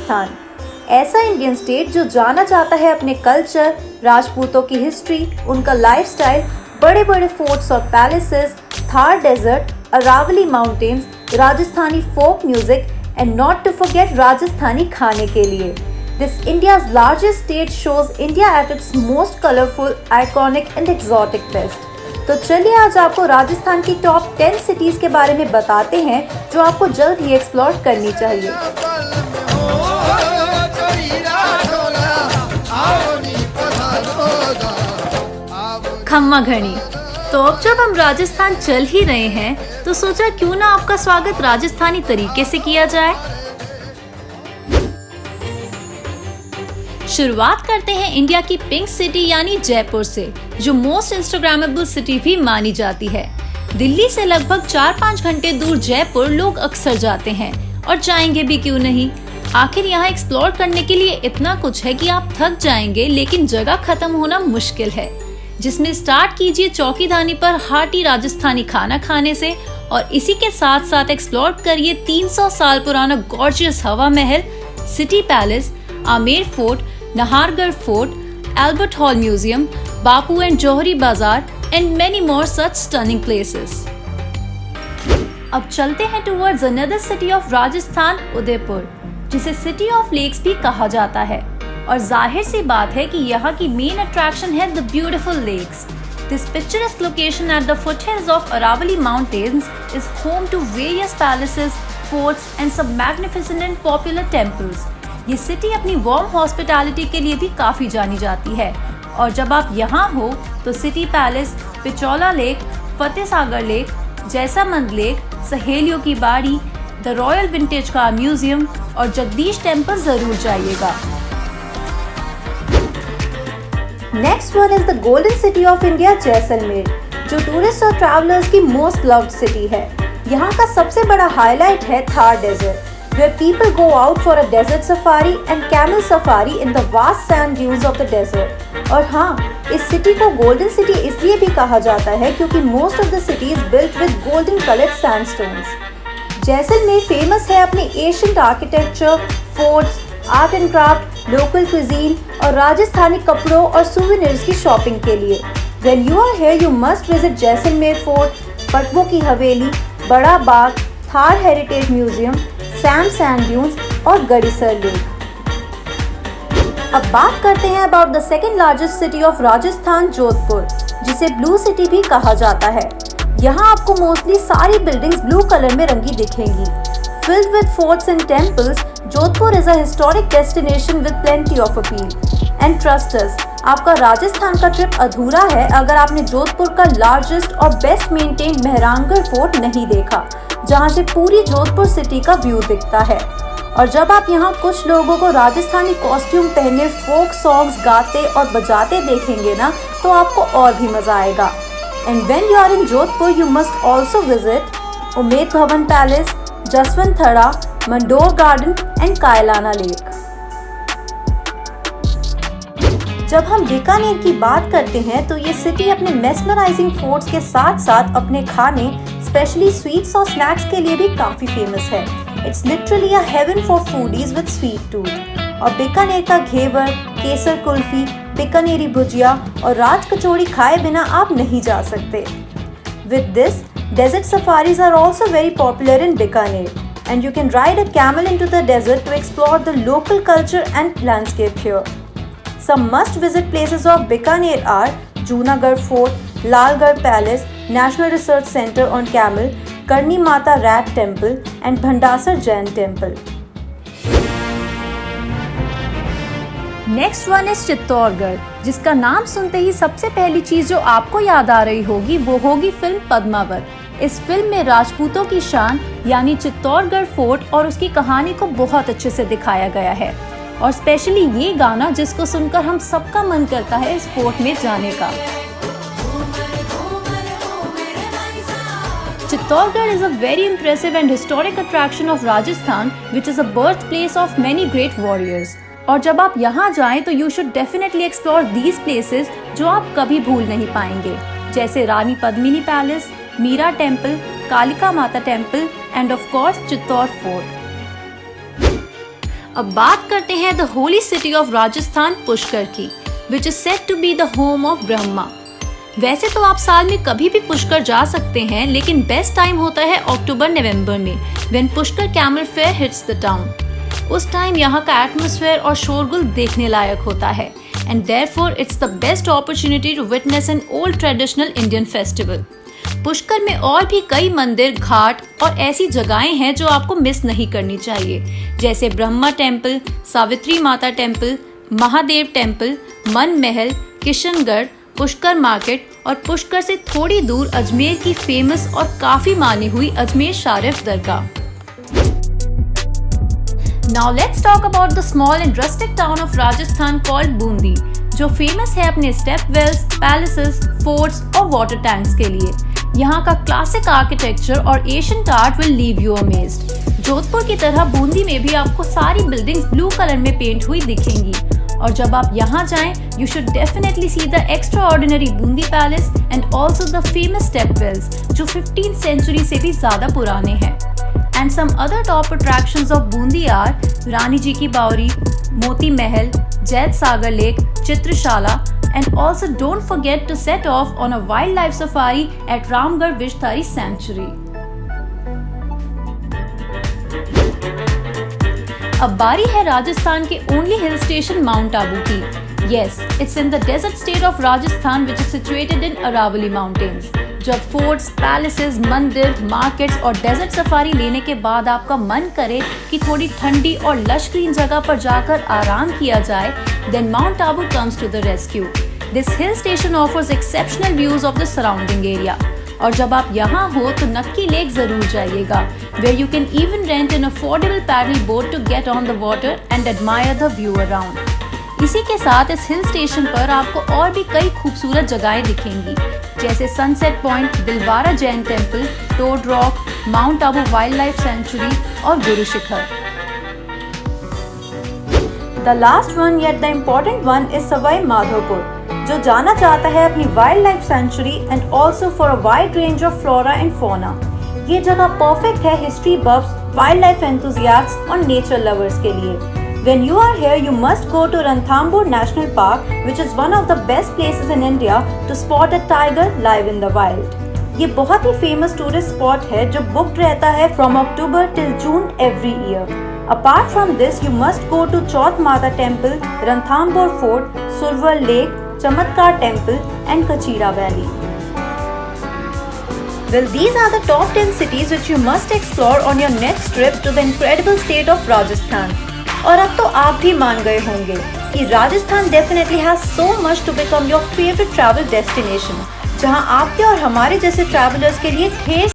राजस्थान, ऐसा Indian state जो जाना जाता है अपने कल्चर, राजपूतों की हिस्ट्री, उनका लाइफस्टाइल, बड़े बड़े फोर्ट्स और palaces, Thar desert, Aravalli mountains, Rajasthani folk music and not to forget Rajasthani खाने के लिए। This India's largest state shows India at its most colorful, iconic and exotic best. तो चलिए आज आपको राजस्थान की टॉप 10 सिटीज के बारे में बताते हैं जो आपको जल्द ही एक्सप्लोर करनी चाहिए। खम्मा घनी। तो अब जब हम राजस्थान चल ही रहे हैं तो सोचा क्यों ना आपका स्वागत राजस्थानी तरीके से किया जाए। शुरुआत करते हैं इंडिया की पिंक सिटी यानी जयपुर से, जो मोस्ट इंस्टाग्रामेबल सिटी भी मानी जाती है। दिल्ली से लगभग 4-5 घंटे दूर जयपुर लोग अक्सर जाते हैं और जाएंगे भी क्यों नहीं। आखिर यहाँ एक्सप्लोर करने के लिए इतना कुछ है कि आप थक जाएंगे, लेकिन जगह खत्म होना मुश्किल है। जिसमें स्टार्ट कीजिए चौकीदानी पर हार्टी राजस्थानी खाना खाने से और इसी के साथ साथ एक्सप्लोर करिए 300 साल पुराना gorgeous Hawa Mahal, city palace, Amer fort, Nahargarh fort, Albert hall museum, Bapu and Johari Bazaar and many more such stunning places. अब चलते हैं towards another city of Rajasthan, Udaipur, जिसे सिटी ऑफ लेक्स भी कहा जाता है। और जाहिर सी बात है कि यहाँ की मेन अट्रैक्शन है the beautiful lakes. This picturesque location at the foothills of Aravalli Mountains is home to various palaces, forts and some magnificent and popular temples. ये सिटी अपनी वार्म हॉस्पिटैलिटी के लिए भी काफी जानी जाती है। और जब आप यहाँ हो तो city palace, पिचौला lake, Fateh Sagar lake, Jaisamand lake, सहेलियों की बाड़ी, the royal vintage car museum और जगदीश टेम्पल जरूर जाइएगा। Next one is the golden city of India, Jaisalmer, जो टूरिस्ट और ट्रैवलर्स की मोस्ट लव्ड सिटी है। यहाँ का सबसे बड़ा हाईलाइट है Thar desert, where people go out for a desert safari and camel safari in the vast sand dunes of the desert. और हाँ, इस सिटी को गोल्डन सिटी इसलिए भी कहा जाता है क्योंकि most of the city is built with golden colored sandstones. Jaisalmer famous है अपने ancient architecture, forts, art and craft, local cuisine और राजस्थानी कपड़ों और सुवेनिर्स की शॉपिंग के लिए। When you are here, you must visit Jaisalmer fort, पटवों की हवेली, Bada Bagh, Thar heritage museum, sand dunes और गड़ीसर लेक। अब बात करते हैं about the second largest city of Rajasthan, Jodhpur, जिसे ब्लू सिटी भी कहा जाता है। यहाँ आपको मोस्टली सारी बिल्डिंग्स ब्लू कलर में रंगी दिखेंगी। Filled with forts and temples, Jodhpur is a historic destination with plenty of appeal. And trust us, आपका राजस्थान का ट्रिप अधूरा है अगर आपने जोधपुर का लार्जेस्ट और बेस्ट मेंटेन्ड मेहरानगढ़ फोर्ट नहीं देखा, जहाँ से पूरी जोधपुर सिटी का व्यू दिखता है। और जब आप यहाँ कुछ लोगों को राजस्थानी कॉस्ट्यूम पहने फोक सॉन्ग्स गाते और बजाते देखेंगे ना, तो आपको और भी मजा आएगा। And when you are in Jodhpur, you must also visit Umaid Bhawan palace, Jaswant Thada, Mandore garden and Kaylana lake. जब हम बीकानेर की बात करते हैं तो ये सिटी अपने मेस्मराइजिंग फोर्ट्स के साथ साथ अपने खाने, स्पेशली स्वीट्स और स्नैक्स के लिए भी काफी फेमस है। It's literally a heaven for foodies with sweet tooth. और बीकानेर का घेवर, केसर कुल्फी, बीकानेरी भुजिया और राज कचौड़ी खाए बिना आप नहीं जा सकते। With this, desert safaris are also very popular in Bikaner, and you can ride a camel into the desert to explore the local culture and landscape here. Some must-visit places of Bikaner are Junagarh Fort, Lalgarh Palace, National Research Center on Camel, Karni Mata Rat Temple, and Bhandasar Jain Temple. Next one is Chittorgarh, जिसका नाम सुनते ही सबसे पहली चीज जो आपको याद आ रही होगी वो होगी फिल्म पद्मावत। इस फिल्म में राजपूतों की शान यानी चित्तौड़गढ़ फोर्ट और उसकी कहानी को बहुत अच्छे से दिखाया गया है। और स्पेशली ये गाना जिसको सुनकर हम सबका मन करता है इस फोर्ट में जाने का। Chittorgarh is a very impressive and historic attraction of Rajasthan, which is a birthplace of many great warriors. और जब आप यहाँ जाएं तो you should definitely explore these places जो आप कभी भूल नहीं पाएंगे, जैसे Rani Padmini palace, Meera temple, Kalika Mata temple and of course Chittor fort. अब बात करते हैं the holy city of Rajasthan Pushkar की, which is said to be the home of Brahma. वैसे तो आप साल में कभी भी पुष्कर जा सकते हैं, लेकिन बेस्ट टाइम होता है अक्टूबर-नवंबर में, when Pushkar camel fair hits the town. उस टाइम यहाँ का एटमॉस्फेयर और शोरगुल देखने लायक होता है, and therefore it's the best opportunity to witness an old traditional Indian festival. Pushkar में और भी कई मंदिर, घाट और ऐसी जगहें हैं जो आपको मिस नहीं करनी चाहिए, जैसे ब्रह्मा टेम्पल, सावित्री माता टेम्पल, महादेव टेम्पल, मन महल, किशनगढ़, पुष्कर मार्केट और पुष्कर से थोड़ी दूर अजमेर की फेमस और काफी मानी हुई अजमेर शारिफ दरगाह। Now let's talk about the small and rustic town of Rajasthan called Bundi, जो फेमस है अपने स्टेप वेल्स, पैलेसेस, फोर्ट्स और वाटर टैंक्स के लिए। यहाँ का क्लासिक आर्किटेक्चर और ancient art will leave you amazed. Jodhpur की तरह बूंदी में भी आपको सारी बिल्डिंग्स ब्लू कलर में पेंट हुई दिखेंगी, और जब आप यहाँ जाएं, you should definitely see the extraordinary Bundi palace and also the famous step wells, जो 15th century से भी ज्यादा पुराने हैं। And some other top attractions of Bundi are रानी जी की बावरी, मोती महल, जैत सागर lake, चित्रशाला, and also don't forget to set off on a wildlife safari at Ramgarh Vishtari Sanctuary. अब बारी है राजस्थान के only hill station mount Abu की। Yes, it's in the desert state of Rajasthan which is situated in Aravalli Mountains. जब forts, palaces, मंदिर, markets और desert safari लेने के बाद आपका मन करे कि थोड़ी ठंडी और लश ग्रीन जगह पर जाकर आराम किया जाए, then Mount Abu comes to the rescue. This hill station offers exceptional views of the surrounding area. और जब आप यहाँ हो तो नक्की लेक जरूर जाइएगा, where you can even rent an affordable paddle boat to get on the water and admire the view around. इसी के साथ इस हिल स्टेशन पर आपको और भी कई खूबसूरत जगहें दिखेंगी, जैसे sunset point, Dilwara Jain temple, toad rock, mount Abu wild life sanctuary और Guru Shikhar. The last one yet the important one is Sawai Madhopur, जो जाना चाहता है अपनी wild life sanctuary and also for a wide range of flora and fauna. ये जगह परफेक्ट है history buffs, wild life enthusiasts और नेचर लवर्स के लिए। When you are here, you must go to Ranthambore National Park, which is one of the best places in India to spot a tiger live in the wild. ये बहुत ही famous tourist spot है जो booked रहता है from October till June every year. Apart from this, you must go to Chauth Mata Temple, Ranthambore Fort, Survar Lake, Chamatkar Temple, and Kachira Valley. Well, these are the top 10 cities which you must explore on your next trip to the incredible state of Rajasthan. और अब तो आप भी मान गए होंगे कि Rajasthan definitely has so much to become your favourite travel destination, जहां आपके और हमारे जैसे ट्रैवलर्स के लिए ढेर